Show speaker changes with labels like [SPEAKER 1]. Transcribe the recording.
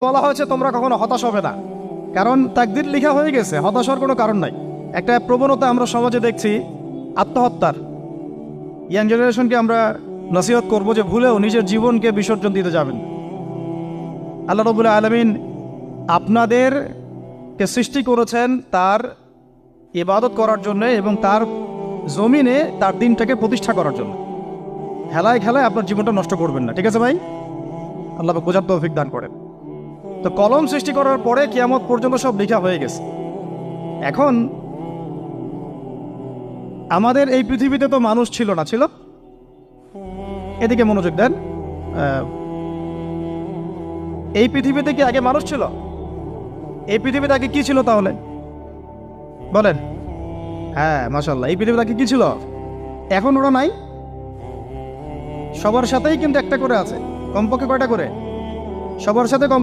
[SPEAKER 1] বলা হয়েছে তোমরা কখনো হতাশ হবে না, কারণ তাকদির লেখা হয়ে গেছে, হতাশ হওয়ার কোনো কারণ নাই। একটা প্রবণতা আমরা সমাজে দেখছি আত্মহত্যার। ইয়াং জেনারেশনকে আমরা নসিহত করব যে ভুলেও নিজের জীবনকে বিসর্জন দিতে যাবেন। আল্লাহ রাব্বুল আলামিন আপনাদেরকে সৃষ্টি করেছেন তার ইবাদত করার জন্য এবং তার জমিনে তার দিনটাকে প্রতিষ্ঠা করার জন্য। খেলায় খেলায় আপনার জীবনটা নষ্ট করবেন না, ঠিক আছে ভাই? আল্লাহ বোঝার তৌফিক দান করেন। তো কলম সৃষ্টি করার পরে কিয়ামত পর্যন্ত সব লেখা হয়ে গেছে। এখন আমাদের এই পৃথিবীতে তো মানুষ ছিল না, ছিল? এদিকে মনোযোগ দেন। এই পৃথিবীতে কি আগে মানুষ ছিল? এই পৃথিবীতে আগে কি ছিল তাহলে বলেন? হ্যাঁ, মাশাআল্লাহ। এই পৃথিবীতে আগে কি ছিল? এখন ওরা নাই। সবার সাথেই কিন্তু একটা করে আছে, কমপক্ষে কয়টা করে? সবার সাথে কম